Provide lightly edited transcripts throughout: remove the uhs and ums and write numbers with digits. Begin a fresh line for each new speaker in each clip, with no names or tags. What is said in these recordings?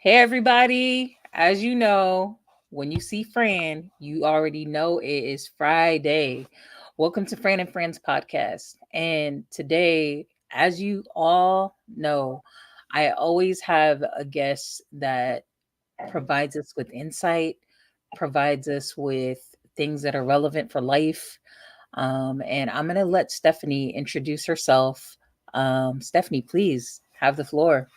Hey, everybody. As you know, when you see Fran, you already know it is Friday. Welcome to Fran and Friends podcast. And today, as you all know, I always have a guest that provides us with insight, provides us with things that are relevant for life. And I'm going to let Stephany introduce herself. Stephany, please have the floor.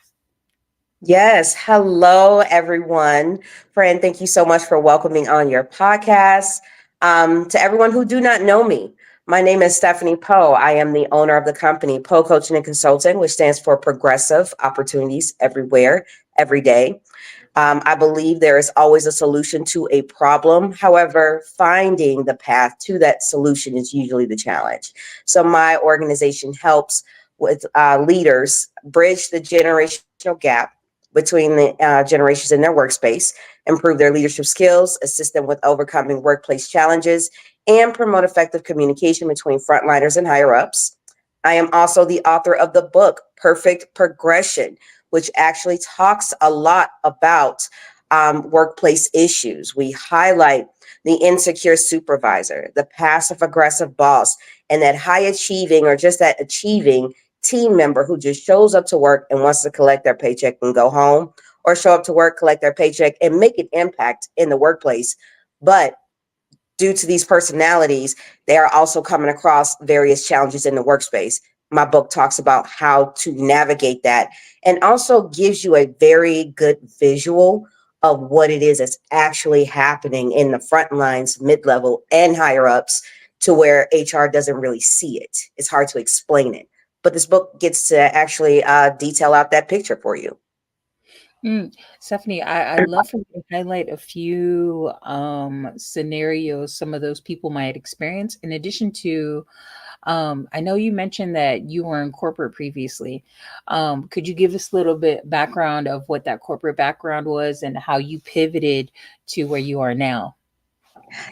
Yes. Hello, everyone. Fran, thank you so much for welcoming on your podcast. To everyone who do not know me, my name is Stephany Poe. I am the owner of the company POEE Coaching and Consulting, which stands for Progressive Opportunities Everywhere, Every Day. I believe there is always a solution to a problem. However, finding the path to that solution is usually the challenge. So my organization helps with leaders bridge the generational gap between the generations in their workspace, improve their leadership skills, assist them with overcoming workplace challenges, and promote effective communication between frontliners and higher ups. I am also the author of the book, Perfect Progression, which actually talks a lot about workplace issues. We highlight the insecure supervisor, the passive aggressive boss, and that high achieving or just that achieving team member who just shows up to work and wants to collect their paycheck and go home, or show up to work, collect their paycheck, and make an impact in the workplace. But due to these personalities, they are also coming across various challenges in the workspace. My book talks about how to navigate that and also gives you a very good visual of what it is that's actually happening in the front lines, mid-level, and higher ups to where HR doesn't really see it. It's hard to explain it. But this book gets to actually detail out that picture for you.
Stephany, I'd love for you to highlight a few scenarios some of those people might experience. In addition to, I know you mentioned that you were in corporate previously. Could you give us a little bit background of what that corporate background was and how you pivoted to where you are now?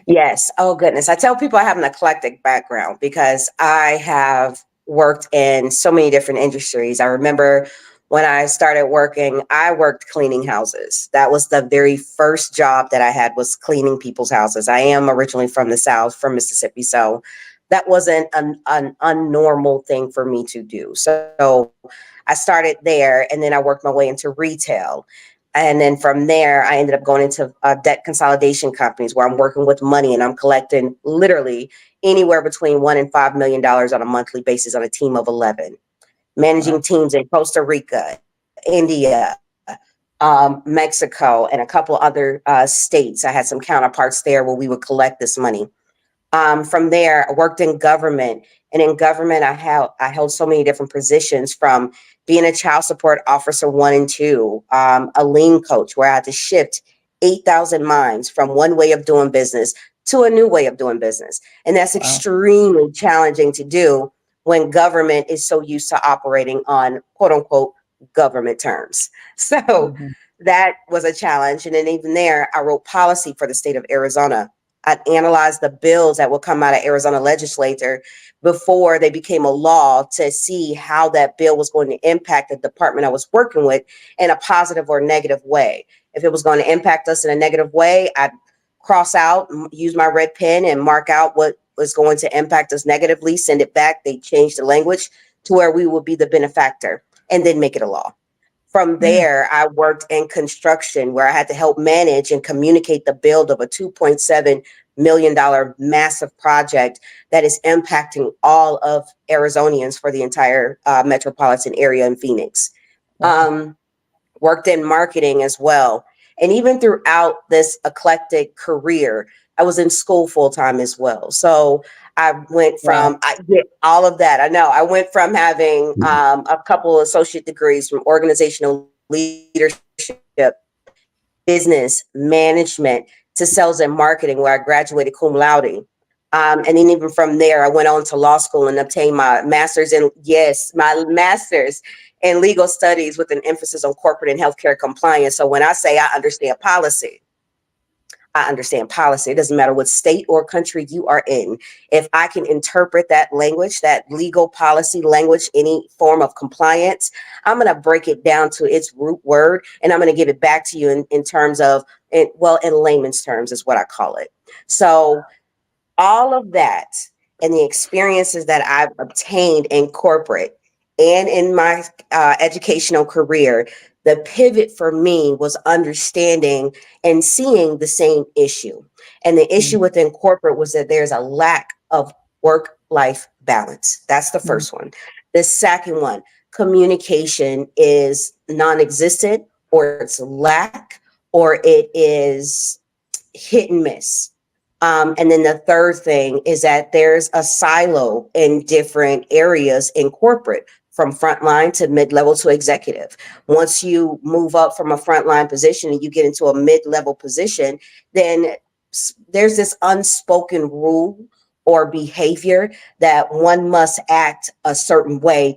Yes. Oh, goodness. I tell people I have an eclectic background because I have worked in so many different industries. I remember when I started working, I worked cleaning houses. That was the very first job that I had, was cleaning people's houses. I am originally from the South, from Mississippi. So that wasn't an unnormal thing for me to do. So I started there and then I worked my way into retail. And then from there, I ended up going into debt consolidation companies where I'm working with money and I'm collecting literally anywhere between $1 and $5 million on a monthly basis on a team of 11,
Wow.
managing teams in Costa Rica, India, Mexico, and a couple other states. I had some counterparts there where we would collect this money. From there, I worked in government, and in government, I held so many different positions, from being a child support officer 1 and 2, a lean coach where I had to shift 8,000 minds from one way of doing business to a new way of doing business, and that's
Wow.
extremely challenging to do when government is so used to operating on quote unquote government terms. So
Mhm.
that was a challenge, and then even there, I wrote policy for the state of Arizona. I'd analyze the bills that would come out of Arizona legislature before they became a law to see how that bill was going to impact the department I was working with in a positive or negative way. If it was going to impact us in a negative way, I'd cross out, use my red pen and mark out what was going to impact us negatively, send it back. They changed the language to where we would be the benefactor and then make it a law. From
Mm.
there, I worked in construction where I had to help manage and communicate the build of a $2.7 million massive project that is impacting all of Arizonians for the entire metropolitan area in Phoenix.
Wow.
Um, Worked in marketing as well. And even throughout this eclectic career, I was in school full time as well. So I went
Wow.
from, I did all of that. I know I went from having a couple associate degrees from organizational leadership, business management, to sales and marketing, where I graduated cum laude. And then even from there, I went on to law school and obtained my master's in, yes, my master's in legal studies with an emphasis on corporate and healthcare compliance. So when I say I understand policy, I understand policy. It doesn't matter what state or country you are in. If I can interpret that language, that legal policy language, any form of compliance, I'm going to break it down to its root word, and I'm going to give it back to you in terms of, in layman's terms is what I call it. So all of that and the experiences that I've obtained in corporate and in my educational career, the pivot for me was understanding and seeing the same issue. And the issue
Mm,
within corporate was that there's a lack of work life balance. That's the
mm,
first one. The second one, communication is non existent, or it's lack, or it is hit and miss. And then the third thing is that there's a silo in different areas in corporate, from frontline to mid level to executive. Once you move up from a frontline position and you get into a mid level position, then there's this unspoken rule or behavior that one must act a certain way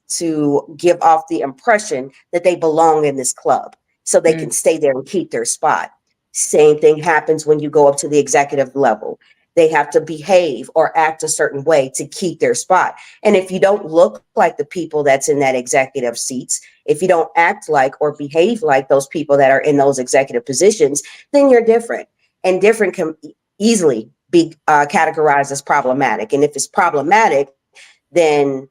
to give off the impression that they belong in this club so they
mm,
can stay there and keep their spot. Same thing happens when you go up to the executive level. They have to behave or act a certain way to keep their spot. And if you don't look like the people that's in that executive seats, if you don't act like or behave like those people that are in those executive positions, then you're different. And different can easily be categorized as problematic. And if it's problematic, then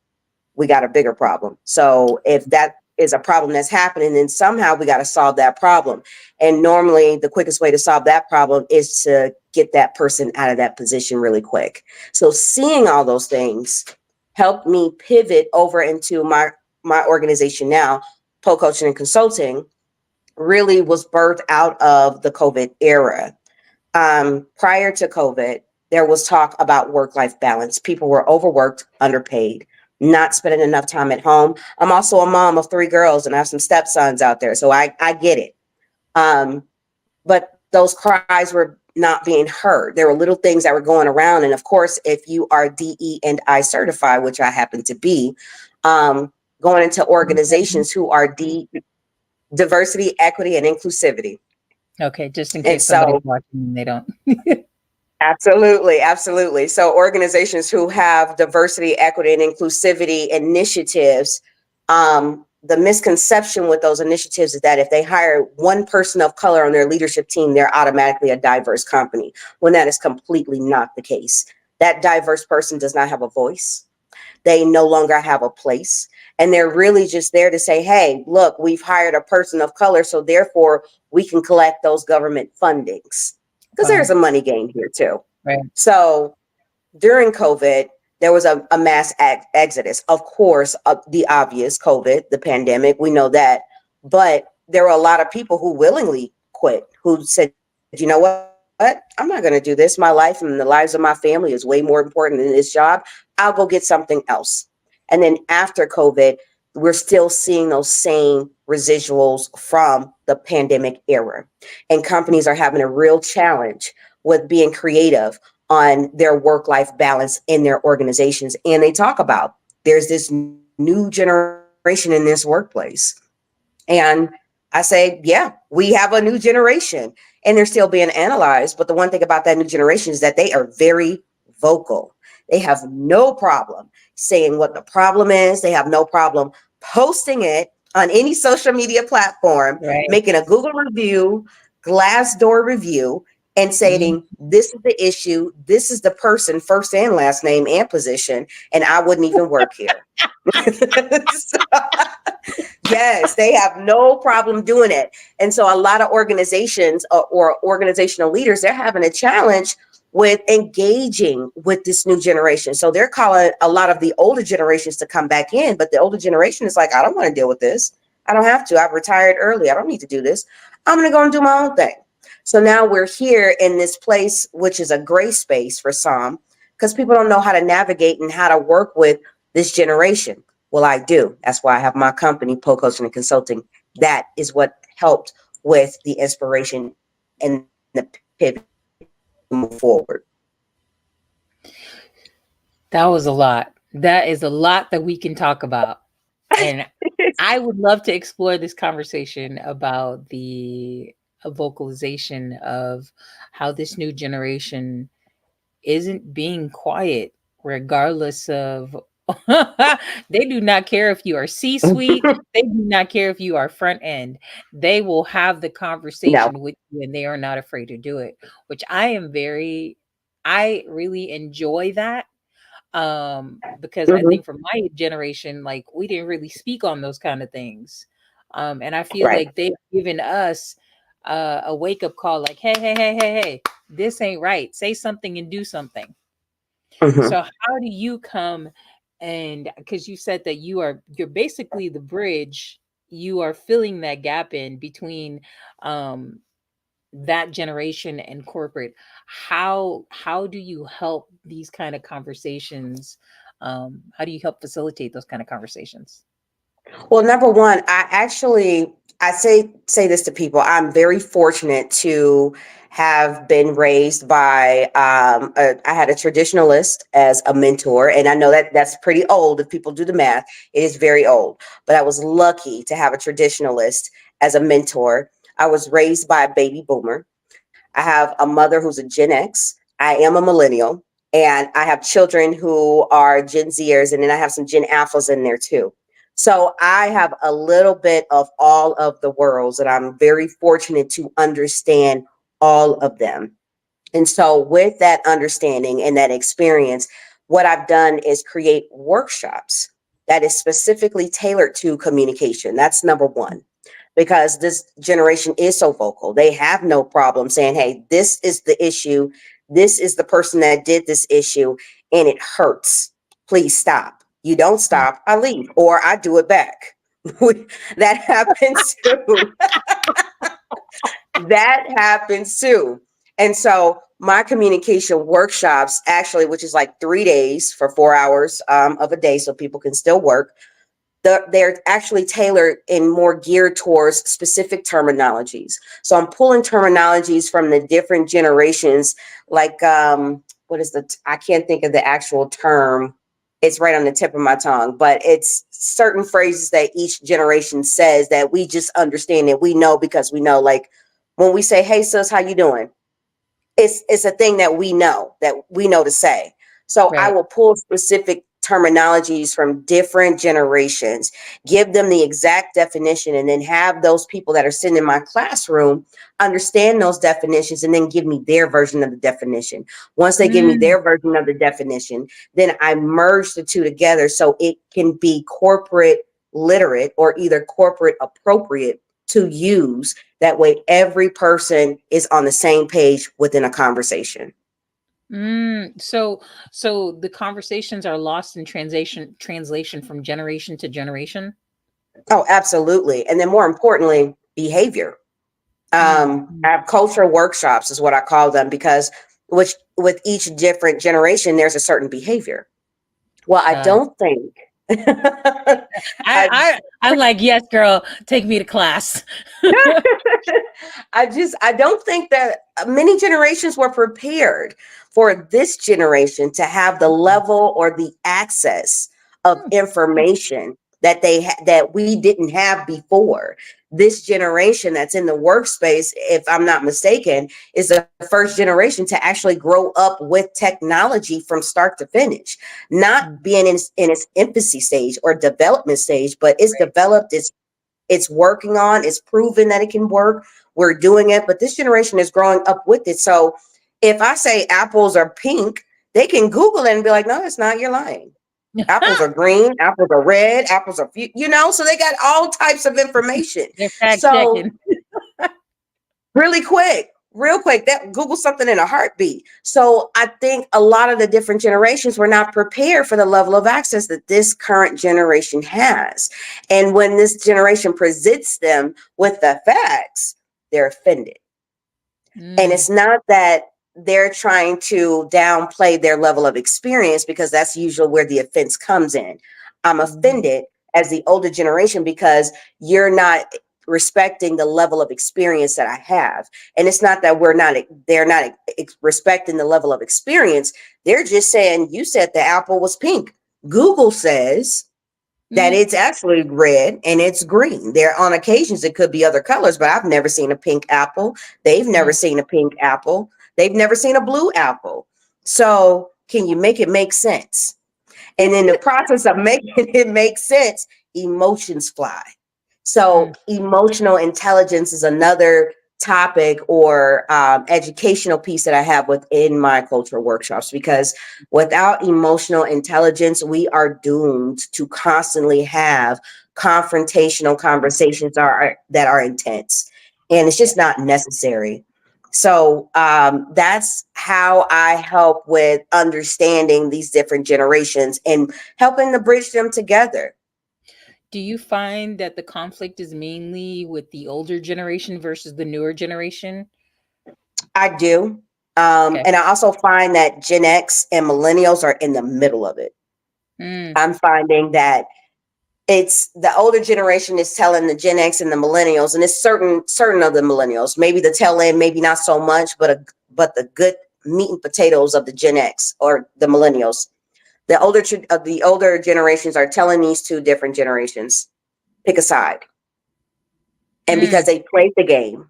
we got a bigger problem. So if that is a problem that's happening, then somehow we got to solve that problem. And normally the quickest way to solve that problem is to get that person out of that position really quick. So seeing all those things helped me pivot over into my organization now, POEE Coaching and Consulting, really was birthed out of the COVID era. Prior to COVID, there was talk about work life balance. People were overworked, underpaid, not spending enough time at home. I'm also a mom of three girls and I have some stepsons out there. So I get it. But those cries were not being heard. There were little things that were going around. And of course, if you are DE and I certified, which I happen to be, going into
mm.
organizations who are diversity, equity, and inclusivity.
Okay, just in
And
case somebody's
so
watching and they don't.
absolutely, absolutely. So organizations who have diversity, equity, and inclusivity initiatives, the misconception with those initiatives is that if they hire one person of color on their leadership team, they're automatically a diverse company, when that is completely not the case. That diverse person does not have a voice. They no longer have a place. And they're really just there to say, hey, look, we've hired a person of color, so therefore we can collect those government fundings. Because there's
Wow.
a money game here too.
Right.
So during COVID, there was a mass exodus. Of course, the obvious COVID, the pandemic, we know that. But there were a lot of people who willingly quit, who said, you know what? I'm not going to do this. My life and the lives of my family is way more important than this job. I'll go get something else. And then after COVID, we're still seeing those same residuals from the pandemic era. And companies are having a real challenge with being creative on their work life balance in their organizations. And they talk about there's this new generation in this workplace. And I say, yeah, we have a new generation and they're still being analyzed. But the one thing about that new generation is that they are very vocal. They have no problem saying what the problem is. They have no problem posting it on any social media platform,
Right.
making a Google review, Glassdoor review, and
Mm.
saying, this is the issue. This is the person, first and last name and position. And I wouldn't even work here. So, yes, they have no problem doing it. And so a lot of organizations or organizational leaders, they're having a challenge with engaging with this new generation. So they're calling a lot of the older generations to come back in, but the older generation is like, I don't want to deal with this. I don't have to. I've retired early. I don't need to do this. I'm going to go and do my own thing. So now we're here in this place, which is a gray space for some, because people don't know how to navigate and how to work with this generation. Well, I do. That's why I have my company, POEE Coaching and Consulting. That is what helped with the inspiration and the pivot to move forward.
That was a lot. That is a lot that we can talk about. And I would love to explore this conversation about the a vocalization of how this new generation isn't being quiet, regardless of they do not care if you are C-suite, they do not care if you are front end. They will have the
No.
conversation with you and they are not afraid to do it, which I really enjoy that. Because I
Hmm.
think for my generation, like we didn't really speak on those kind of things. And I feel
Right.
like they've given us a wake up call, like, hey, hey, hey, hey, hey, this ain't right. Say something and do something.
Hmm.
So how do you come, and because you said that you're basically the bridge, you are filling that gap in between um that generation and corporate. How do you help these kind of conversations? How do you help facilitate those kind of conversations?
Well, number one, I say this to people. I'm very fortunate to have been raised by I had a traditionalist as a mentor, and I know that that's pretty old. If people do the math, it is very old. But I was lucky to have a traditionalist as a mentor. I was raised by a baby boomer. I have a mother who's a Gen X. I am a millennial, and I have children who are Gen Zers, and then I have some Gen Alphas in there too. So I have a little bit of all of the worlds, and I'm very fortunate to understand all of them. And so, with that understanding and that experience, what I've done is create workshops that is specifically tailored to communication. That's number one, because this generation is so vocal. They have no problem saying, hey, this is the issue. This is the person that did this issue, and it hurts. Please stop. You don't
Mm.
stop, I leave, or I do it back. That happens too. That happens too. And so my communication workshops actually, which is like 3 days for 4 hours of a day, so people can still work. They're actually tailored and more geared towards specific terminologies. So I'm pulling terminologies from the different generations, like what is I can't think of the actual term. It's right on the tip of my tongue, but it's certain phrases that each generation says that we just understand, that we know because we know. Like when we say, "Hey sis, how you doing?" It's a thing that we know to say. So I
Right.
will pull specific terminologies from different generations, give them the exact definition, and then have those people that are sitting in my classroom understand those definitions and then give me their version of the definition. Once they give me
Mm.
their version of the definition, then I merge the two together so it can be corporate literate or either corporate appropriate to use. That way, every person is on the same page within a conversation.
So the conversations are lost in translation from generation to generation.
Oh, absolutely. And then, more importantly, behavior.
Mm.
I have culture workshops, is what I call them, because which with each different generation, there's a certain behavior. Well, I
Uh,
don't think.
I,
I
I I'm like, yes, girl, take me to class.
I don't think that many generations were prepared for this generation to have the level or the access of information that that we didn't have before. This generation that's in the workspace, if I'm not mistaken, is the first generation to actually grow up with technology from start to finish, not
Mm.
being in its infancy stage or development stage, but it's
Right.
developed, it's working on, it's proven that it can work. We're doing it, but this generation is growing up with it. So if I say apples are pink, they can Google it and be like, no, it's not. You're lying. Apples are green, apples are red, apples are, so they got all types of information.
They're fact
So
checking.
really quick, real quick, that Google something in a heartbeat. So I think a lot of the different generations were not prepared for the level of access that this current generation has. And when this generation presents them with the facts, they're offended. And
Mm.
it's not that they're trying to downplay their level of experience, because that's usually where the offense comes in. I'm
Mhm.
offended as the older generation because you're not respecting the level of experience that I have. And it's not that they're not respecting the level of experience. They're just saying, you said the apple was pink. Google says, that
Mm,
it's actually red and it's green. There on occasions it could be other colors, but I've never seen a pink apple. They've never
mm.
seen a pink apple. They've never seen a blue apple. So can you make it make sense? And in the process of making it make sense, emotions fly.
Mm.
So, emotional intelligence is another topic or educational piece that I have within my cultural workshops because without emotional intelligence, we are doomed to constantly have confrontational conversations that are intense. And it's
Yeah.
just not necessary. So that's how I help with understanding these different generations and helping to bridge them together.
Do you find that the conflict is mainly with the older generation versus the newer generation?
I do.
Okay.
And I also find that Gen X and millennials are in the middle of it.
Mm,
I'm finding that it's the older generation is telling the Gen X and the millennials, and it's certain of the millennials, maybe the tail end, maybe not so much, but the good meat and potatoes of the Gen X or the millennials. The older generations are telling these two different generations, pick a side. And because
mm,
they played the game,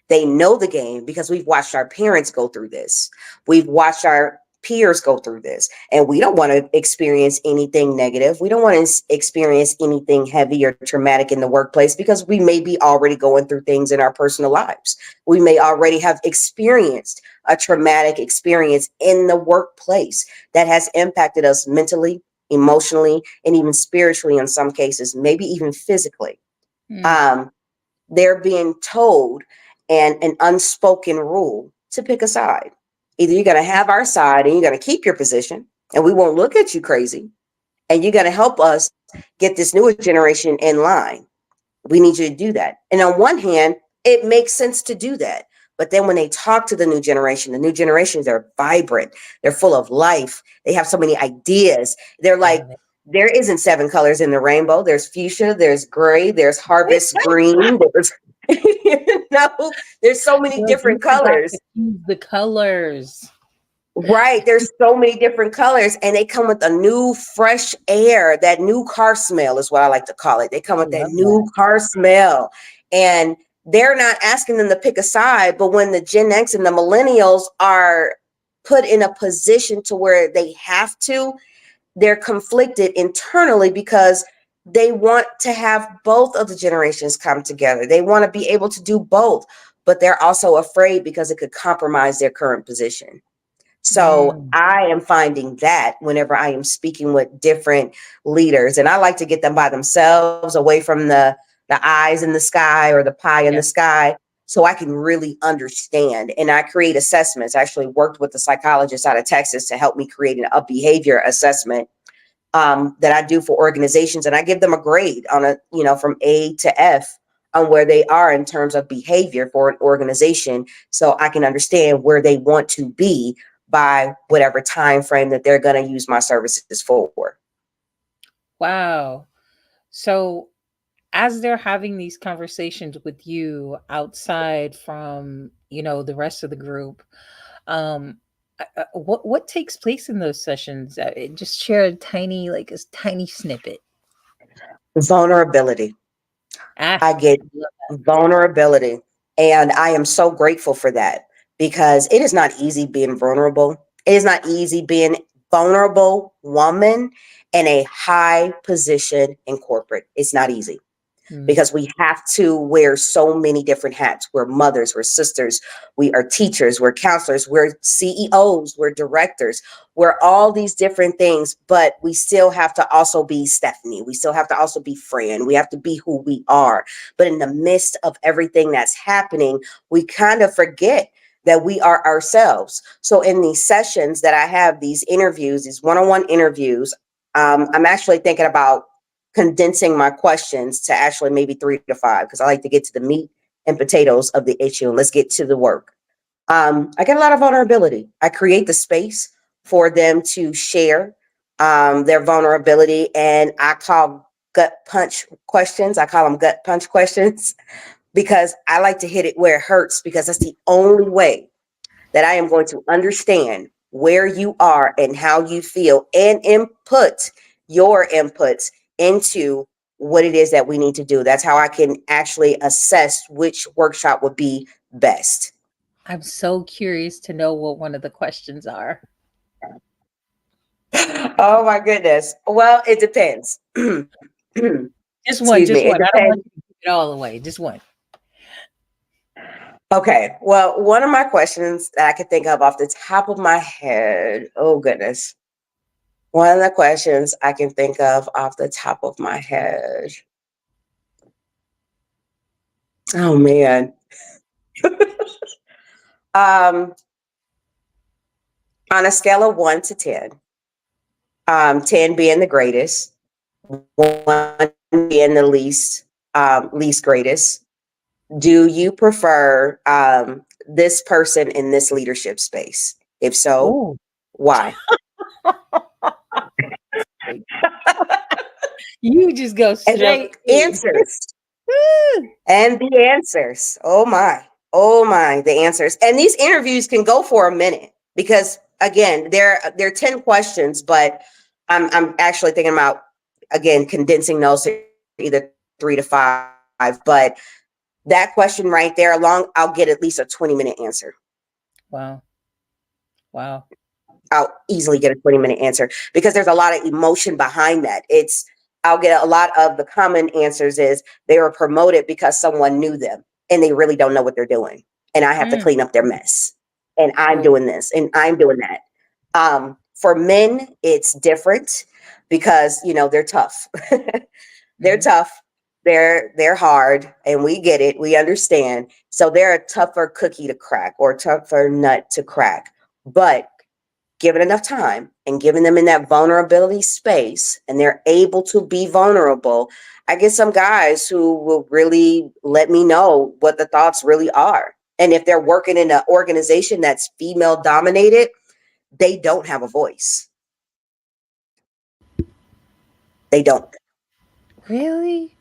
they know the game because we've watched our parents go through this. We've watched our peers go through this. And we don't want to experience anything negative. We don't want to experience anything heavy or traumatic in the workplace because we may be already going through things in our personal lives. We may already have experienced a traumatic experience in the workplace that has impacted us mentally, emotionally, and even spiritually in some cases, maybe even physically.
mm,
Um, they're being told and an unspoken rule to pick a side. Either you're going to have our side and you're going to keep your position and we won't look at you crazy, and you're going to help us get this newer generation in line. We need you to do that. And on one hand, it makes sense to do that. But then when they talk to the new generations are vibrant. They're full of life. They have so many ideas. They're
I
like,
love it.
there isn't seven colors in the rainbow. There's fuchsia, there's gray, there's harvest green, there's, there's so many
Look, you
different
forgot to
colors.
choose the colors.
Right. There's so many different colors and they come with a new fresh air. That new car smell is what I like to call it. They come
I
with that
love
new
that.
car smell. And they're not asking them to pick a side, but when the Gen X and the millennials are put in a position to where they have to, they're conflicted internally because they want to have both of the generations come together. They want to be able to do both, but they're also afraid because it could compromise their current position. So
Mm,
I am finding that whenever I am speaking with different leaders, and I like to get them by themselves away from the eyes in the sky or the pie in the
yeah.
sky, so I can really understand. And I create assessments. I actually worked with a psychologist out of Texas to help me create a behavior assessment that I do for organizations, and I give them a grade on from A to F on where they are in terms of behavior for an organization, so I can understand where they want to be by whatever time frame that they're going to use my services for.
Wow. So, as they're having these conversations with you outside from, the rest of the group, um, what takes place in those sessions? Just share a tiny, like a tiny snippet.
Vulnerability.
Ah,
I get
love
vulnerability. And I am so grateful for that because it is not easy being vulnerable. It is not easy being vulnerable woman in a high position in corporate. It's not easy
that. Mm,
because we have to wear so many different hats. We're mothers, we're sisters, we are teachers, we're counselors, we're CEOs, we're directors, we're all these different things, but we still have to also be Stephany. We still have to also be Fran. We have to be who we are. But in the midst of everything that's happening, we kind of forget that we are ourselves. So in these sessions that I have, these interviews, these one-on-one interviews, I'm actually thinking about condensing my questions to actually maybe 3 to 5 because I like to get to the meat and potatoes of the issue and let's get to the work. I get a lot of vulnerability. I create the space for them to share their vulnerability, and I call gut punch questions. I call them gut punch questions because I like to hit it where it hurts because that's the only way that I am going to understand where you are and how you feel and input your inputs into what it is that we need to do. That's how I can actually assess which workshop would be best.
I'm so curious to know what one of the questions are.
Oh my goodness. Well, it depends.
Just one,
Excuse
just
me. It
one. I don't want
depends.
you to give it all away. Just one.
Okay. Well, one of my questions that I could think of off the top of my head. Oh goodness. One of the questions I can think of off the top of my head. Oh man. Um, on a scale of 1 to 10, 10 being the greatest, one being the least greatest. Do you prefer this person in this leadership space? If so,
Oh,
why?
you just go
And the
straight in.
answers, and the answers. Oh my, the answers. And these interviews can go for a minute because again, they're 10 questions, but I'm actually thinking about again condensing those to either 3 to 5. But that question right there along, I'll get at least a 20-minute answer.
Wow. Wow.
I'll easily get a 20-minute answer because there's a lot of emotion behind that. I'll get a lot of the common answers is they were promoted because someone knew them and they really don't know what they're doing. And I have to
Mm.
clean up their mess. And I'm
Oh.
doing this and I'm doing that. For men, it's different because, they're tough. They're
Mhm.
tough. They're hard and we get it. We understand. So they're a tougher cookie to crack or tougher nut to crack. But given enough time and giving them in that vulnerability space and they're able to be vulnerable, I get some guys who will really let me know what the thoughts really are. And if they're working in an organization that's female dominated, they don't have a voice. They don't.
Really?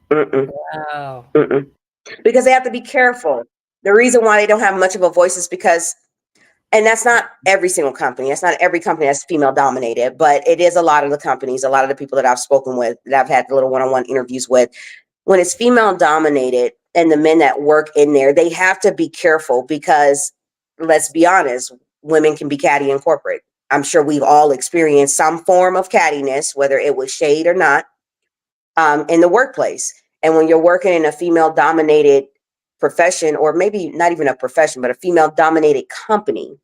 Mm-mm,
Wow.
mm-mm. Because they have to be careful. The reason why they don't have much of a voice is because, and that's not every single company. That's not every company that's female dominated, but it is a lot of the companies, a lot of the people that I've spoken with, that I've had little one-on-one interviews with. When it's female dominated and the men that work in there, they have to be careful because let's be honest, women can be catty in corporate. I'm sure we've all experienced some form of cattiness, whether it was shade or not, in the workplace. And when you're working in a female dominated profession, or maybe not even a profession, but a female dominated company,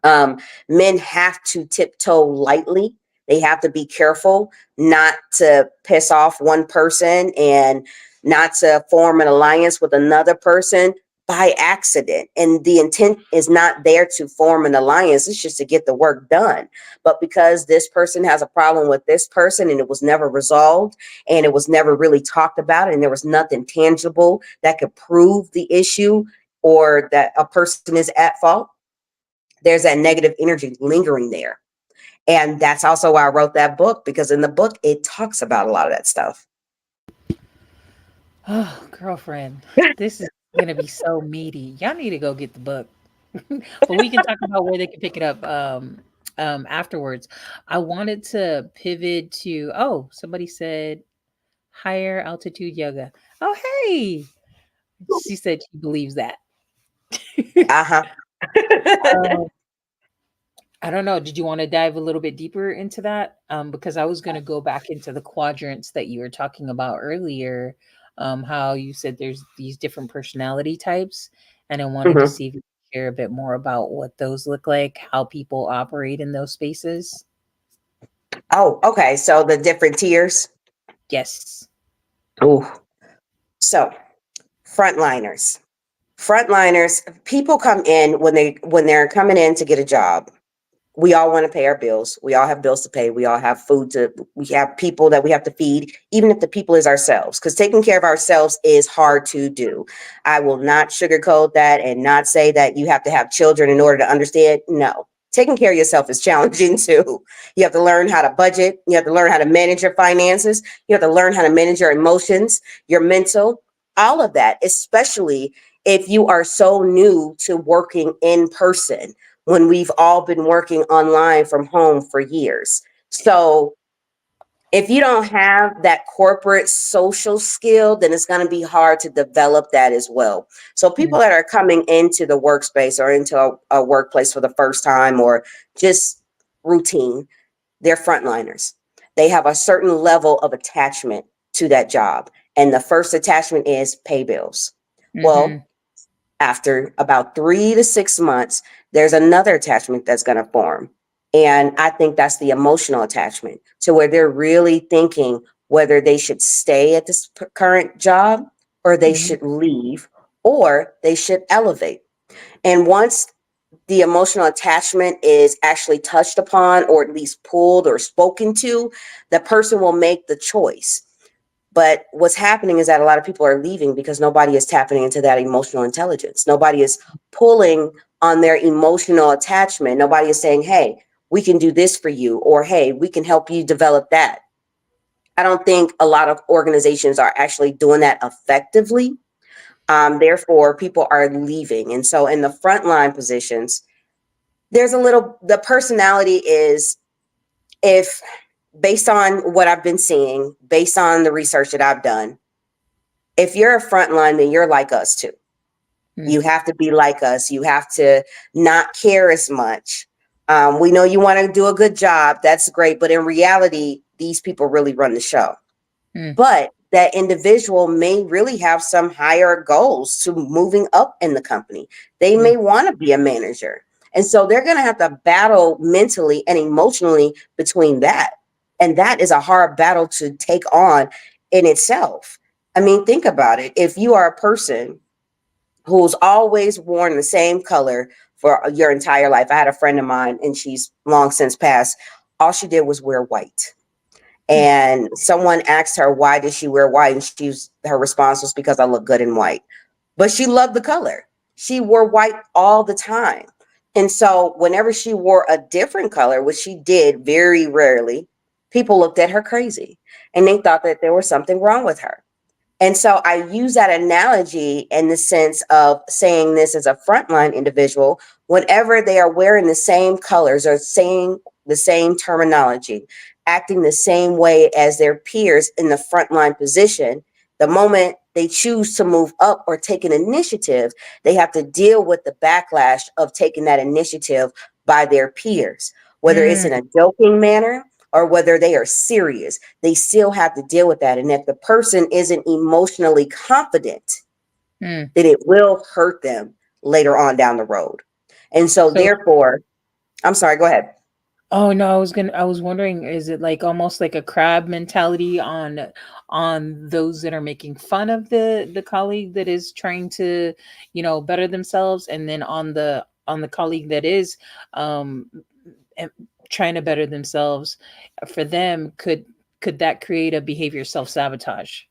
um, men have to tiptoe lightly. They have to be careful not to piss off one person and not to form an alliance with another person by accident. And the intent is not there to form an alliance, it's just to get the work done. But because this person has a problem with this person and it was never resolved and it was never really talked about and there was nothing tangible that could prove the issue or that a person is at fault, there's that negative energy lingering there. And that's also why I wrote that book, because in the book, it talks about a lot of that stuff.
Oh, girlfriend, this is gonna be so meaty. Y'all need to go get the book. But we can talk about where they can pick it up afterwards. I wanted to pivot to somebody said higher altitude yoga. Oh, hey. She said she believes that.
Uh-huh.
Um, I don't know. Did you want to dive a little bit deeper into that? Because I was going to go back into the quadrants that you were talking about earlier. How you said there's these different personality types, and I wanted to
Mhm.
see if you could share a bit more about what those look like, how people operate in those spaces.
Oh, okay. So the different tiers.
Yes.
Ooh. So frontliners. Frontliners, people come in when they're coming in to get a job. We all want to pay our bills. We all have bills to pay. We all have we have people that we have to feed, even if the people is ourselves, because taking care of ourselves is hard to do. I will not sugarcoat that and not say that you have to have children in order to understand. No, taking care of yourself is challenging too. You have to learn how to budget. You have to learn how to manage your finances. You have to learn how to manage your emotions, your mental, all of that, especially if you are so new to working in person when we've all been working online from home for years. So if you don't have that corporate social skill, then it's going to be hard to develop that as well. So people
Mm,
that are coming into the workspace or into a workplace for the first time or just routine, they're frontliners. They have a certain level of attachment to that job. And the first attachment is pay bills.
mm-hmm,
Well, after about 3 to 6 months, there's another attachment that's going to form. And I think that's the emotional attachment to where they're really thinking whether they should stay at this current job or they
mm-hmm,
should leave or they should elevate. And once the emotional attachment is actually touched upon or at least pulled or spoken to, the person will make the choice. But what's happening is that a lot of people are leaving because nobody is tapping into that emotional intelligence. Nobody is pulling on their emotional attachment. Nobody is saying, hey, we can do this for you, or hey, we can help you develop that. I don't think a lot of organizations are actually doing that effectively. Therefore, people are leaving. And so in the frontline positions, there's a little, the personality is, if based on what I've been seeing, based on the research that I've done, if you're a frontline, then you're like us too.
mm,
You have to be like us. You have to not care as much. We know you want to do a good job. That's great. But in reality, these people really run the show.
mm,
But that individual may really have some higher goals to moving up in the company. They
mm,
may want to be a manager. And so they're going to have to battle mentally and emotionally between that. And that is a hard battle to take on in itself. I mean, think about it. If you are a person who's always worn the same color for your entire life. I had a friend of mine, and she's long since passed. All she did was wear white.
mm,
And someone asked her, why did she wear white? And her response was, because I look good in white. But she loved the color. She wore white all the time. And so whenever she wore a different color, which she did very rarely, people looked at her crazy and they thought that there was something wrong with her. And so I use that analogy in the sense of saying this as a frontline individual, whenever they are wearing the same colors or saying the same terminology, acting the same way as their peers in the frontline position, the moment they choose to move up or take an initiative, they have to deal with the backlash of taking that initiative by their peers, whether it's in
mm,
a joking manner or whether they are serious, they still have to deal with that. And if the person isn't emotionally confident,
mm.
then it will hurt them later on down the road. And so,
So,
therefore, I'm sorry, go ahead.
oh no, I was wondering, is it like almost like a crab mentality on those that are making fun of the colleague that is trying to, better themselves, and then on the colleague that is um em- trying to better themselves, for them, could that create a behavior self-sabotage?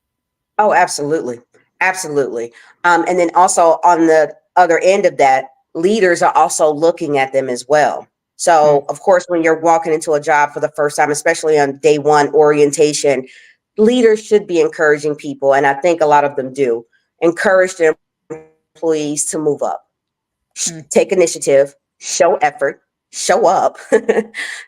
Oh, absolutely. Absolutely. And then also on the other end of that, leaders are also looking at them as well.
Mm,
So, of course, when you're walking into a job for the first time, especially on day one orientation, leaders should be encouraging people. And I think a lot of them do encourage their employees to move up, take
mm,
initiative, show effort, show up,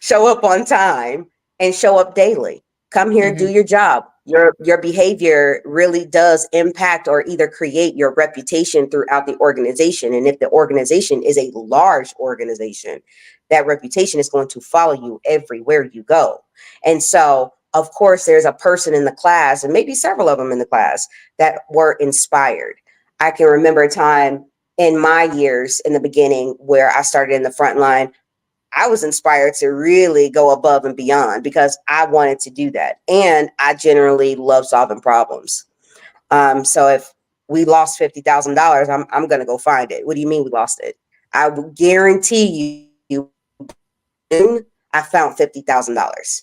show up on time, and show up daily. Come here, do
mhm,
your job. Your behavior really does impact or either create your reputation throughout the organization. And if the organization is a large organization, that reputation is going to follow you everywhere you go. And so, of course, there's a person in the class, and maybe several of them in the class, that were inspired. I can remember a time in my years in the beginning where I started in the front line. I was inspired to really go above and beyond because I wanted to do that. And I generally love solving problems. So if we lost $50,000, I'm going to go find it. What do you mean we lost it? I will guarantee you noon, I found $50,000.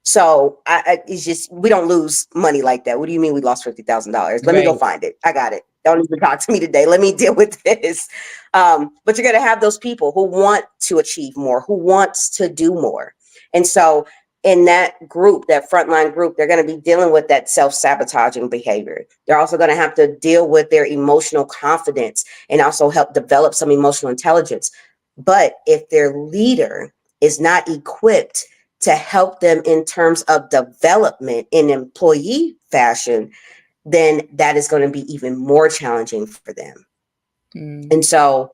So it's just, we don't lose money like that. What do you mean we lost $50,000? Let me go
right.
find it. I got it. Don't even talk to me today. Let me deal with this. But you're going to have those people who want to achieve more, who wants to do more. And so in that group, that frontline group, they're going to be dealing with that self-sabotaging behavior. They're also going to have to deal with their emotional confidence and also help develop some emotional intelligence. But if their leader is not equipped to help them in terms of development in employee fashion, then that is going to be even more challenging for them.
Mm.
And so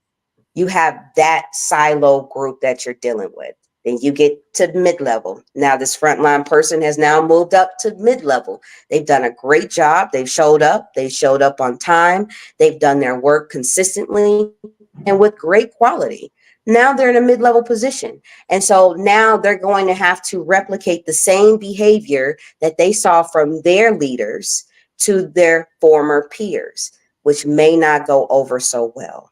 you have that silo group that you're dealing with. Then you get to mid-level. Now this frontline person has now moved up to mid-level. They've done a great job. They've showed up. They showed up on time. They've done their work consistently and with great quality. Now they're in a mid-level position. And so now they're going to have to replicate the same behavior that they saw from their leaders to their former peers, which may not go over so well.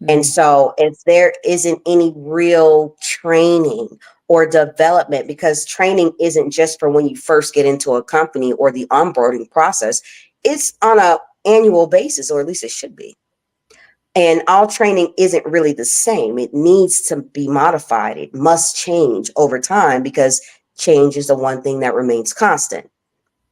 And
Mm.
so if there isn't any real training or development, because training isn't just for when you first get into a company or the onboarding process, it's on a annual basis, or at least it should be. And all training isn't really the same. It needs to be modified. It must change over time because change is the one thing that remains constant.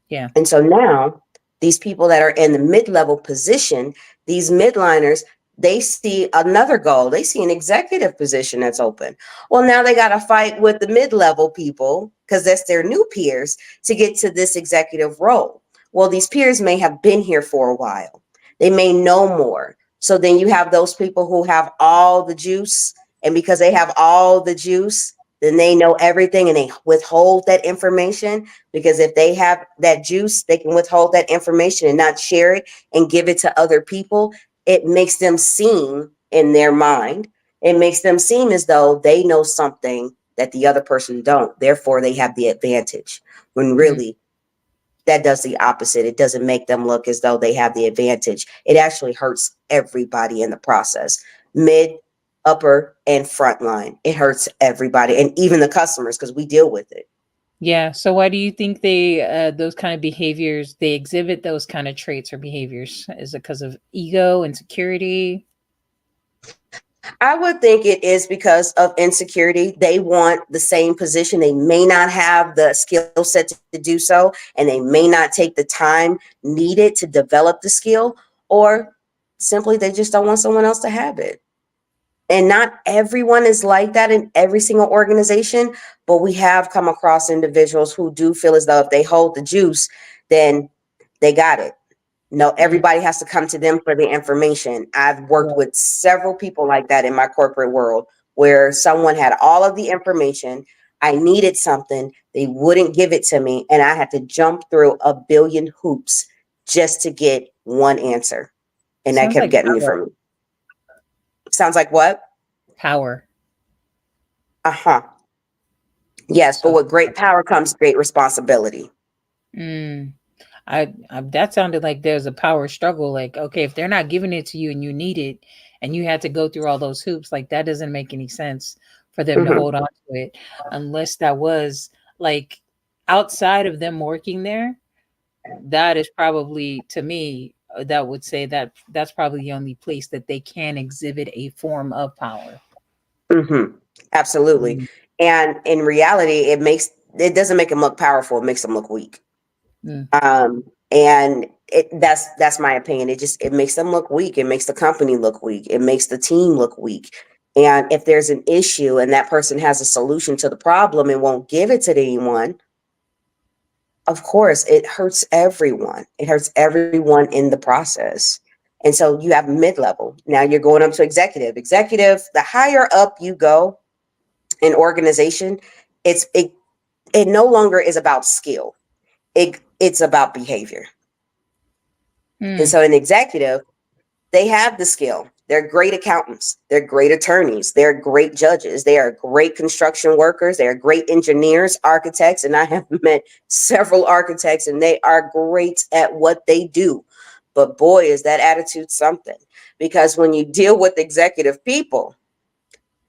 Yeah.
And so now these people that are in the mid-level position, these midliners, they see another goal. They see an executive position that's open. Well, now they got to fight with the mid-level people because that's their new peers to get to this executive role. Well, these peers may have been here for a while. They may know more. So then you have those people who have all the juice. And because they have all the juice, then they know everything and they withhold that information, because if they have that juice, they can withhold that information and not share it and give it to other people. It makes them seem in their mind, it makes them seem as though they know something that the other person don't. Therefore, they have the advantage. When
Mm.
really, that does the opposite. It doesn't make them look as though they have the advantage. It actually hurts everybody in the process. Mid, upper, and frontline. It hurts everybody and even the customers because we deal with it.
Yeah. So why do you think they those kind of behaviors they exhibit those kind of traits or behaviors? Is it because of ego, insecurity?
I would think it is because of insecurity. They want the same position. They may not have the skill set to do so, and they may not take the time needed to develop the skill, or simply they just don't want someone else to have it. And not everyone is like that in every single organization, but we have come across individuals who do feel as though if they hold the juice, then they got it. No,
Mm.
everybody has to come to them for the information. I've worked
Right.
with several people like that in my corporate world where someone had all of the information. I needed something, they wouldn't give it to me, and I had to jump through a billion hoops just to get one answer. And that
Sounds
kept
like
getting me
power.
from me. Sounds like what?
Power.
Uh-huh. Yes, but
So
with great power comes great responsibility.
mm, I that sounded like there's a power struggle. Like, okay, if they're not giving it to you and you need it, and you had to go through all those hoops, like that doesn't make any sense for them to
Hmm.
hold on to it, unless that was like outside of them working there. That is probably to me that would say that that's probably the only place that they can exhibit a form of power.
Hmm. Absolutely.
Mm.
And in reality, it doesn't make them look powerful, it makes them look weak.
Mm.
And that's my opinion. It makes them look weak. It makes the company look weak. It makes the team look weak. And if there's an issue and that person has a solution to the problem and won't give it to anyone, of course, it hurts everyone. It hurts everyone in the process. And so you have mid level. Now you're going up to executive. Executive, the higher up you go in organization, it it no longer is about skill. It's about behavior. And
Mm.
so an executive, they have the skill. They're great accountants. They're great attorneys. They're great judges. They are great construction workers. They are great engineers, architects. And I have met several architects and they are great at what they do. But boy, is that attitude something. Because when you deal with executive people,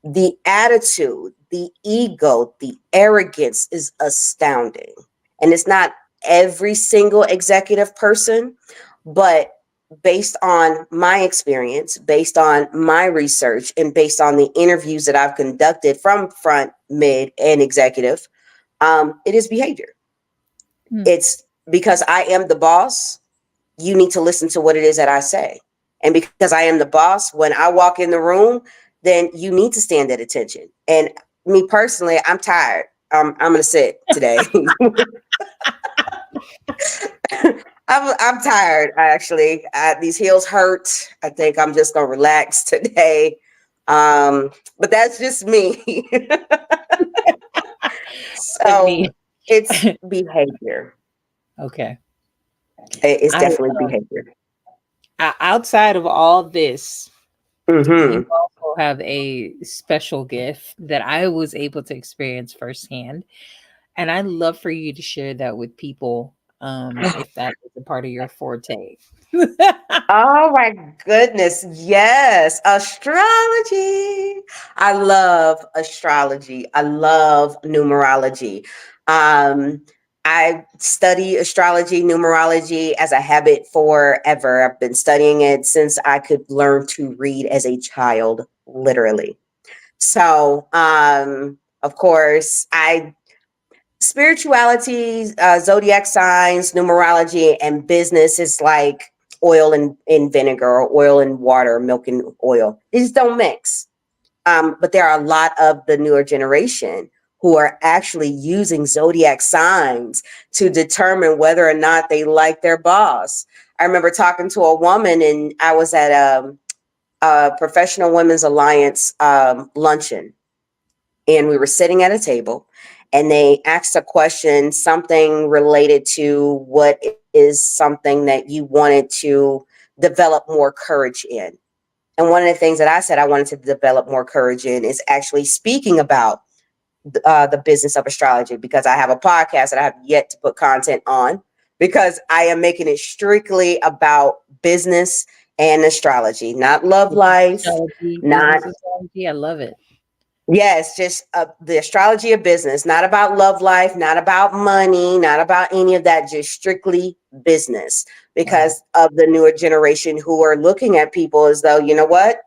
the attitude, the ego, the arrogance is astounding. And it's not every single executive person, but based on my experience, based on my research, and based on the interviews that I've conducted from front, mid, and executive, it is behavior.
Mm.
It's because I am the boss, you need to listen to what it is that I say. And because I am the boss, when I walk in the room, then you need to stand at attention. And me personally, I'm tired. I'm gonna sit today. I'm tired actually. These heels hurt. I think I'm just gonna relax today. But that's just me. So
Stephany.
it's behavior.
Okay.
It's
I
definitely behavior.
outside of all this, you
Hmm.
also have a special gift that I was able to experience firsthand, and I'd love for you to share that with people, if that is a part of your forte.
Oh my goodness. Yes. Astrology. I love astrology. I love numerology. Um, I study astrology, numerology as a habit forever. I've been studying it since I could learn to read as a child, literally. So, of course, I spirituality, zodiac signs, numerology, and business is like oil and vinegar, or oil and water, milk and oil. These don't mix. But there are a lot of the newer generation who are actually using zodiac signs to determine whether or not they like their boss. I remember talking to a woman, and I was at a Professional Women's Alliance luncheon, and we were sitting at a table, and they asked a question, something related to what is something that you wanted to develop more courage in. And one of the things that I said I wanted to develop more courage in is actually speaking about the business of astrology, because I have a podcast that I have yet to put content on, because I am making it strictly about business and astrology, not love life,
Astrology,
not.
business astrology, I love it.
Yes, just the astrology of business, not about love life, not about money, not about any of that, just strictly business,
Wow.
because of the newer generation who are looking at people as though, you know what?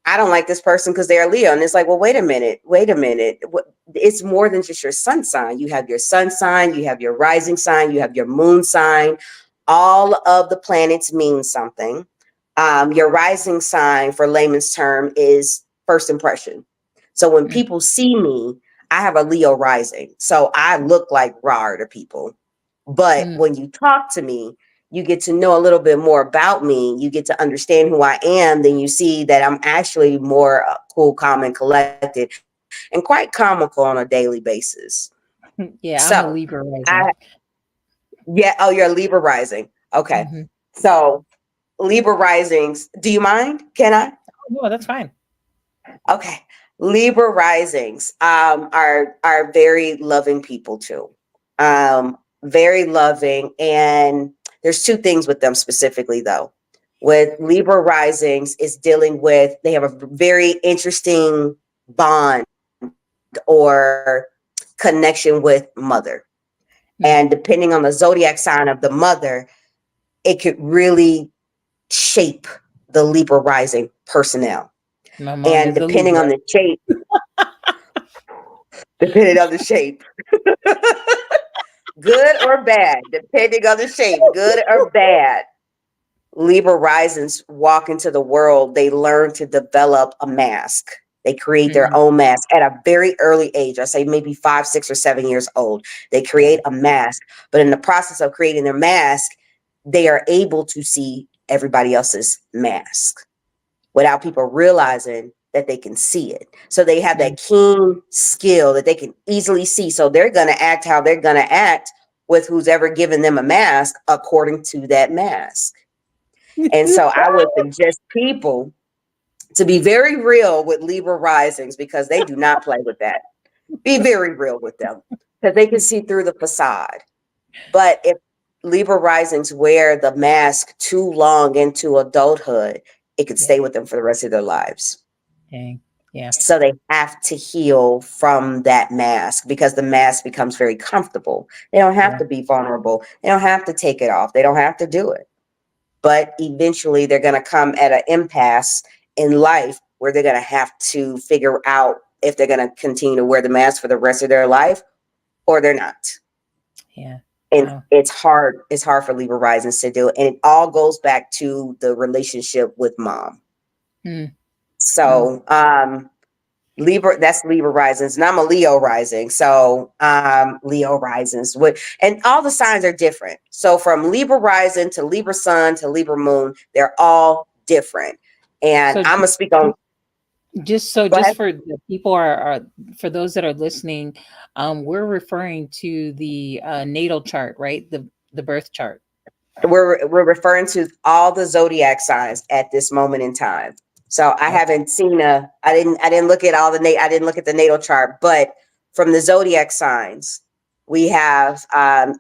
I don't like this person because they're Leo. And it's like, well, wait a minute, wait a minute. It's more than just your sun sign. You have your sun sign, you have your rising sign, you have your moon sign. All of the planets mean something. Your rising sign, for layman's term, is first impression. So when
Mm,
people see me, I have a Leo rising. So I look like raw to people. But
mm,
when you talk to me, you get to know a little bit more about me. You get to understand who I am. Then you see that I'm actually more cool, calm, and collected, and quite comical on a daily basis.
yeah,
So
I'm a Libra
I,
rising.
yeah, oh, you're a Libra rising. Okay.
Mhm.
So Libra risings, do you mind? Can I?
Oh, no, that's fine.
Okay. Libra risings are very loving people too. Very loving. And there's two things with them specifically though. With Libra risings is dealing with, they have a very interesting bond or connection with mother. And
Mm.
depending on the zodiac sign of the mother, it could really shape the Libra rising personnel.
My mom
And
is a Libra.
depending on the shape, good or bad, depending on the shape, good or bad. Libra risings walk into the world, they learn to develop a mask. They create their
Mhm.
own mask at a very early age. I say maybe 5, 6, or 7 years old. They
Yeah.
create a mask, but in the process of creating their mask, they are able to see everybody else's mask without people realizing that they can see it. So they have
Mm.
that keen skill that they can easily see. So they're going to act how they're going to act with who's ever given them a mask according to that mask. And so I would suggest people to be very real with Libra risings, because they do not play with that. Be very real with them, because they can see through the facade. But if Libra risings wear the mask too long into adulthood, it could
Yeah.
stay with them for the rest of their lives.
Dang. Yeah.
So they have to heal from that mask, because the mask becomes very comfortable. They don't have
Yeah.
to be vulnerable. They don't have to take it off. They don't have to do it. But eventually they're going to come at an impasse in life where they're going to have to figure out if they're going to continue to wear the mask for the rest of their life or they're not.
Yeah.
And
Wow.
it's hard for Libra risings to do it. And it all goes back to the relationship with mom.
Mm. Mm.
So, Libra, that's Libra risings, and I'm a Leo rising. So Leo risings would, and all the signs are different. So from Libra rising to Libra sun to Libra moon, they're all different. And
So
I'm gonna speak on. Go
just
ahead.
for the people are for those that are listening, we're referring to the natal chart, right? The birth chart.
We're referring to all the zodiac signs at this moment in time. So I
Okay.
haven't seen I didn't look at I didn't look at the natal chart, but from the zodiac signs, we have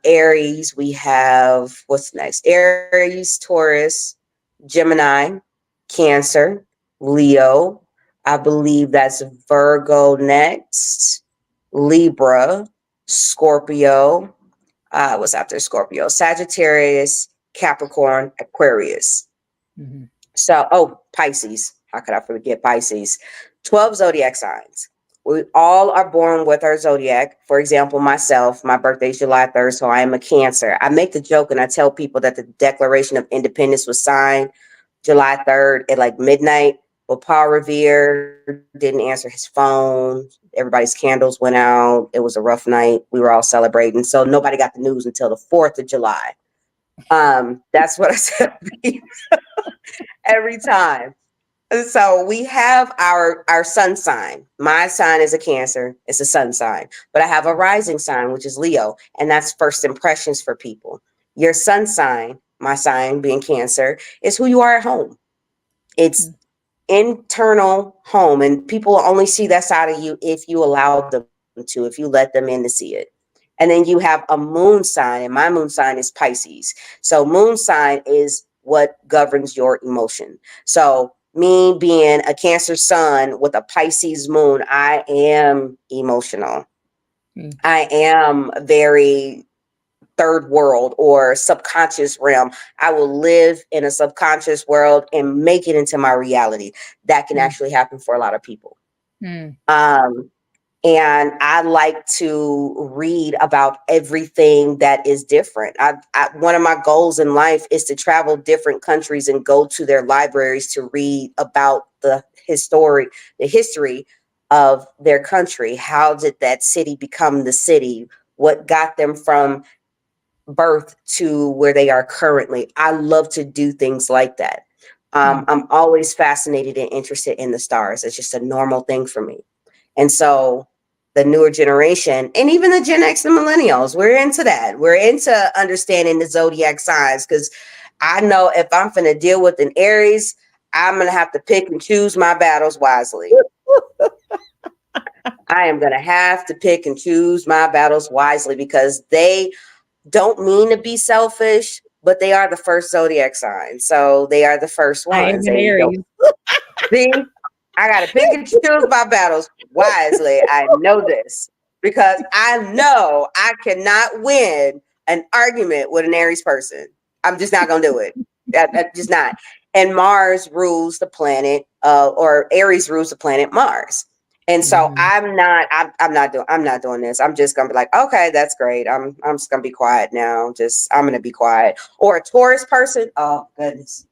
Aries, we have what's next? Aries, Taurus, Gemini, Cancer, Leo. I believe that's Virgo next, Libra, Scorpio, was after Scorpio, Sagittarius, Capricorn, Aquarius.
Hmm.
So, oh, Pisces. How could I forget Pisces? 12 zodiac signs. We all are born with our zodiac. For example, myself, my birthday is July 3rd, so I am a Cancer. I make the joke and I tell people that the Declaration of Independence was signed July 3rd at like midnight. Well, Paul Revere didn't answer his phone. Everybody's candles went out. It was a rough night. We were all celebrating. So nobody got the news until the 4th of July. That's what I said every time. So we have our sun sign. My sign is a Cancer. It's a sun sign. But I have a rising sign, which is Leo, and that's first impressions for people. Your sun sign, my sign being Cancer, is who you are at home. It's internal home, and people only see that side of you if you allow them to, if you let them in to see it. And then you have a moon sign, and my moon sign is Pisces. So moon sign is what governs your emotion. So me being a Cancer sun with a Pisces moon, I am emotional.
Mm.
I am very third world or subconscious realm. I will live in a subconscious world and make it into my reality. That can
Mm.
actually happen for a lot of people.
Mm.
Um, and I like to read about everything that is different. One of my goals in life is to travel different countries and go to their libraries to read about the history of their country. How did that city become the city? What got them from birth to where they are currently? I love to do things like that.
Mm.
I'm always fascinated and interested in the stars. It's just a normal thing for me. And so the newer generation and even the Gen X and millennials, we're into that. We're into understanding the zodiac signs because I know if I'm going to deal with an Aries, I'm going to have to pick and choose my battles wisely. I am going to have to pick and choose my battles wisely because they don't mean to be selfish, but they are the first zodiac sign. So they are the first
I am
ones.
an
They don't
Aries.
see. I got to pick and choose my battles wisely. I know this because I know I cannot win an argument with an Aries person. I'm just not going to do it. Just not. And Mars rules the planet, or Aries rules the planet Mars. And so
Hmm.
I'm not doing this. I'm just gonna be like, okay, that's great. I'm just gonna be quiet now. I'm gonna be quiet. Or a Taurus person, oh goodness.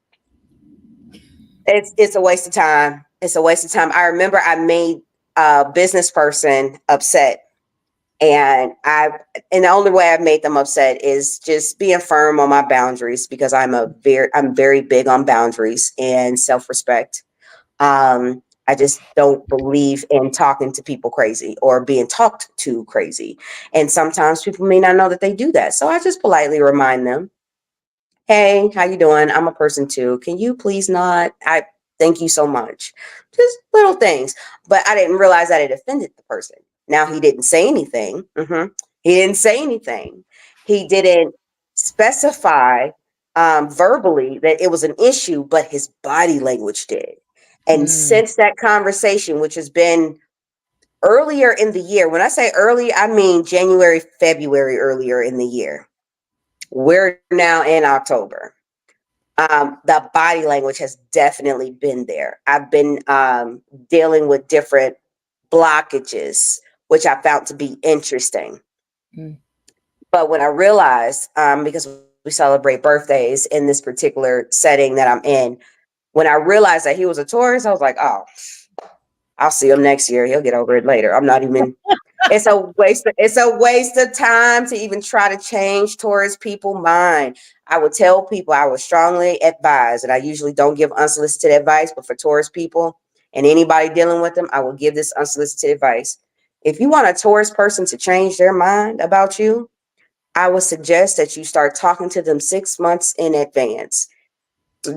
It's a waste of time. It's a waste of time. I remember I made a business person upset, and the only way I've made them upset is just being firm on my boundaries because I'm very big on boundaries and self-respect. I just don't believe in talking to people crazy or being talked to crazy. And sometimes people may not know that they do that. So I just politely remind them, hey, how you doing? I'm a person too. Can you please not? I thank you so much. Just little things. But I didn't realize that it offended the person. Now he didn't say anything. He didn't say anything. He didn't specify verbally that it was an issue, but his body language did. And
Mm.
since that conversation, which has been earlier in the year, when I say early, I mean January, February, earlier in the year. We're now in October. The body language has definitely been there. I've been dealing with different blockages, which I found to be interesting.
Mm.
But when I realized, because we celebrate birthdays in this particular setting that I'm in, when I realized that he was a Taurus, I was like, oh. I'll see him next year. He'll get over it later. I'm not even. It's a waste of time to even try to change towards people's mind. I would tell people, I would strongly advise, and I usually don't give unsolicited advice, but for Taurus people and anybody dealing with them, I will give this unsolicited advice. If you want a Taurus person to change their mind about you, I would suggest that you start talking to them 6 months in advance.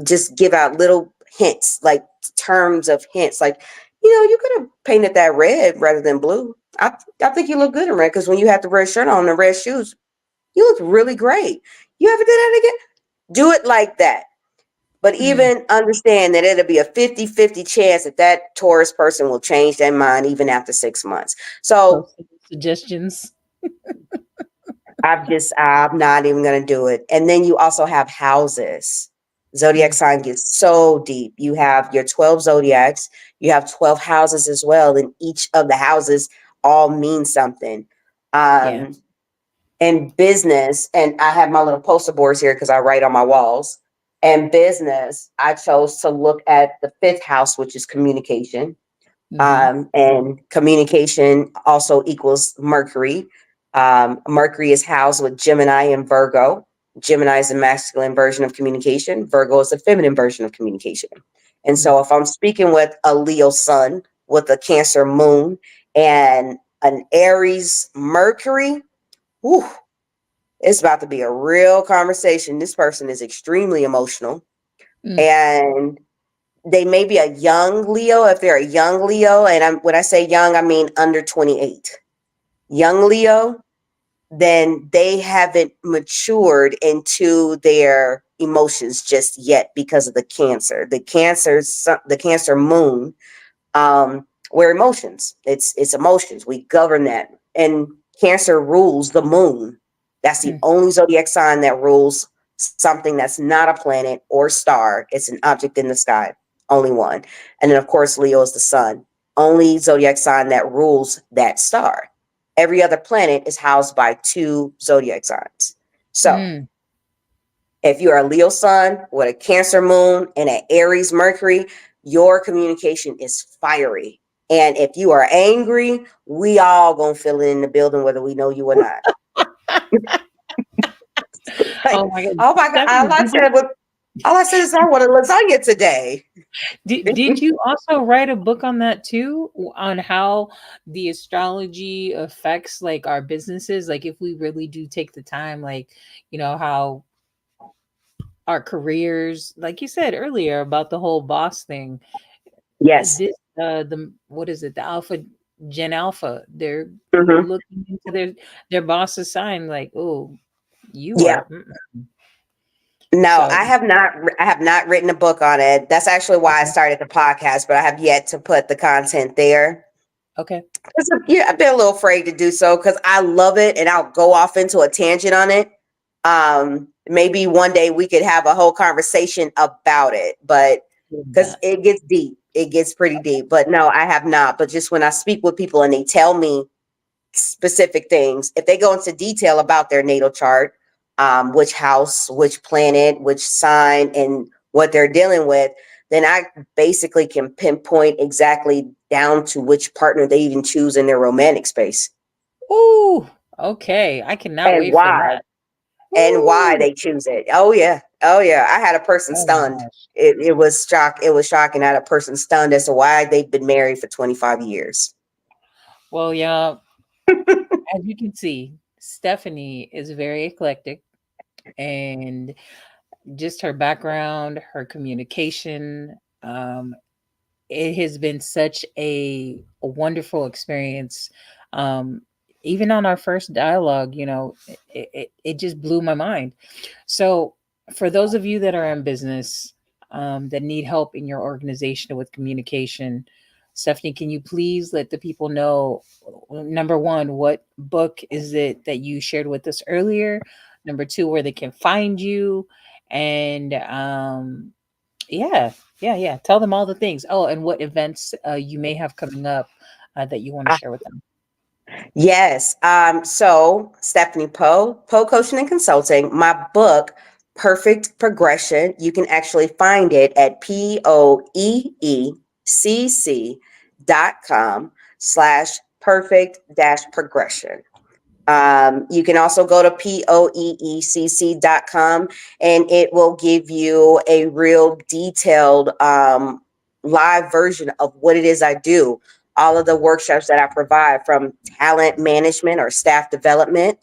Just give out little hints, like terms of hints, like, you could have painted that red rather than blue. I think you look good in red, because when you have the red shirt on and the red shoes, you look really great. You ever did that again? Do it like that. But
Mm.
even understand that it'll be a 50-50 chance that Taurus person will change their mind even after 6 months.
So
So
suggestions.
I'm not even going to do it. And then you also have houses. Zodiac
Mm.
sign gets so deep. You have your 12 zodiacs, you have 12 houses as well. And each of the houses all mean something.
Yeah.
Um, in business, and I have my little poster boards here because I write on my walls. In business, I chose to look at the fifth house, which is communication.
Mm-hmm.
And communication also equals Mercury. Mercury is housed with Gemini and Virgo. Gemini is the masculine version of communication. Virgo is the feminine version of communication. And
Mm.
so if I'm speaking with a Leo sun with a Cancer moon and an Aries Mercury, whew, it's about to be a real conversation. This person is extremely emotional,
Mm.
and they may be a young Leo if they're a young Leo. And when I say young, I mean under 28. Young Leo, then they haven't matured into their emotions just yet because of the Cancer. The Cancer moon, we're emotions. It's emotions. We govern that. And Cancer rules the moon. That's the
Mm.
only zodiac sign that rules something that's not a planet or star. It's an object in the sky. Only one. And then of course Leo is the sun. Only zodiac sign that rules that star. Every other planet is housed by two zodiac signs. So
Mm.
if you're a Leo sun with a Cancer moon and an Aries Mercury, your communication is fiery. And if you are angry, we all gonna feel it in the building, whether we know you or not. Like,
Oh my God.
oh my God,
Stephanie,
all I said is I want a lasagna today.
did you also write a book on that too? On how the astrology affects like our businesses? Like if we really do take the time, like, how our careers, like you said earlier about the whole boss thing.
Yes.
This the what is it? The Alpha Gen Alpha. They're
Hmm.
looking into their boss's sign like, oh, you
Yeah.
are. Mm-mm.
No,
So
I have not written a book on it. That's actually why I
okay,
started the podcast, but I have yet to put the content there.
okay.
Yeah, I've been a little afraid to do so because I love it and I'll go off into a tangent on it. Maybe one day we could have a whole conversation about it, but
Love
because
that.
it gets deep, it gets pretty deep. But no, I have not. But just when I speak with people and they tell me specific things, if they go into detail about their natal chart, which house, which planet, which sign, and what they're dealing with, then I basically can pinpoint exactly down to which partner they even choose in their romantic space
Ooh, okay. I cannot
and
wait for
why
that.
and why
Ooh.
they choose it. Oh yeah, oh yeah. I had a person
Oh my
stunned.
gosh.
It was shock. It was shocking. I had a person stunned as to why they've been married for 25 years.
Well, yeah, as you can see, Stephanie is very eclectic, and just her background, her communication, it has been such a wonderful experience. Um, Even on our first dialogue, it just blew my mind. So, for those of you that are in business, that need help in your organization with communication, Stephanie, can you please let the people know, number one, what book is it that you shared with us earlier? Number two, where they can find you, and yeah, yeah. Tell them all the things. Oh, and what events you may have coming up that you want to share with them.
Yes. So Stephany Poe, Poe Coaching and Consulting, my book, Perfect Progression. You can actually find it at POEE www.perfect-progression. You can also go to POEECC.com and it will give you a real detailed live version of what it is I do. All of the workshops that I provide, from talent management or staff development,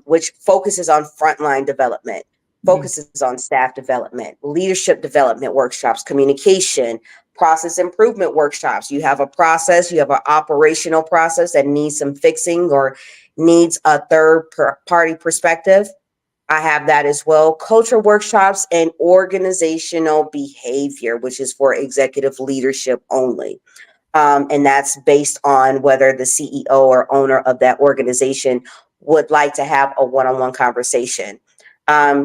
which focuses on frontline development,
Mhm.
focuses on staff development, leadership development workshops, communication, process improvement workshops. You have a process, you have an operational process that needs some fixing or needs a third party perspective. I have that as well. Culture workshops and organizational behavior, which is for executive leadership only. And that's based on whether the CEO or owner of that organization would like to have a one-on-one conversation.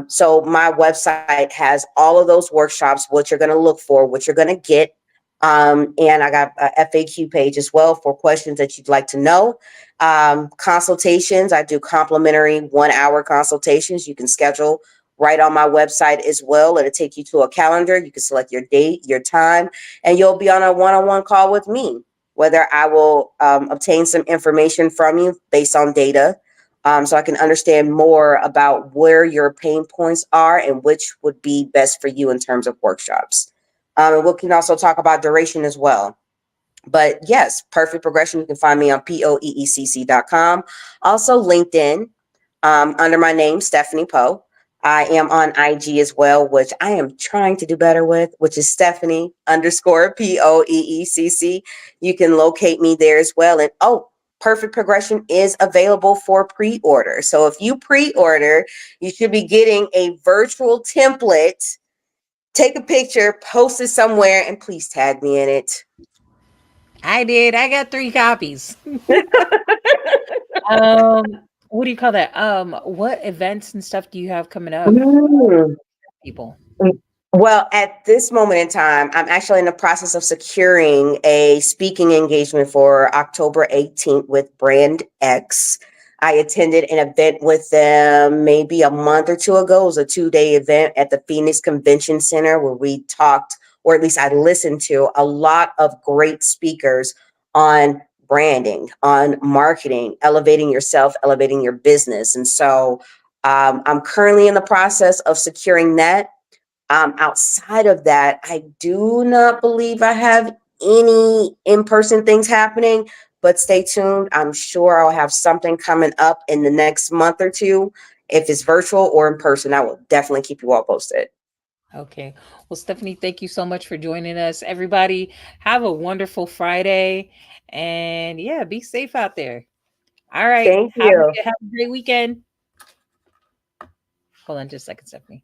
So my website has all of those workshops, what you're going to look for, what you're going to get. And I got a FAQ page as well for questions that you'd like to know. Consultations, I do complimentary 1 hour consultations. You can schedule right on my website as well. It'll take you to a calendar. You can select your date, your time, and you'll be on a one-on-one call with me, whether I will obtain some information from you based on data, so I can understand more about where your pain points are and which would be best for you in terms of workshops. And we can also talk about duration as well. But yes, Perfect Progression. You can find me on POEECC.com. Also, LinkedIn, under my name, Stephany Poe. I am on IG as well, which I am trying to do better with, which is Stephany _ POEECC. You can locate me there as well. And Perfect Progression is available for pre-order. So if you pre-order, you should be getting a virtual template. Take a picture, post it somewhere, and please tag me in it.
I did. I got 3 copies. What do you call that? What events and stuff do you have coming up?
Mm.
People.
Well, at this moment in time, I'm actually in the process of securing a speaking engagement for October 18th with Brand X. I attended an event with them maybe a month or two ago. It was a 2-day event at the Phoenix Convention Center where we talked, or at least I listened to, a lot of great speakers on branding, on marketing, elevating yourself, elevating your business. And so I'm currently in the process of securing that. Outside of that, I do not believe I have any in-person things happening, but stay tuned. I'm sure I'll have something coming up in the next month or two. If it's virtual or in person, I will definitely keep you all posted.
Okay. Well, Stephany, thank you so much for joining us. Everybody, have a wonderful Friday. And yeah, be safe out there. All right.
Thank you.
Have a great weekend. Hold on just a second, Stephany.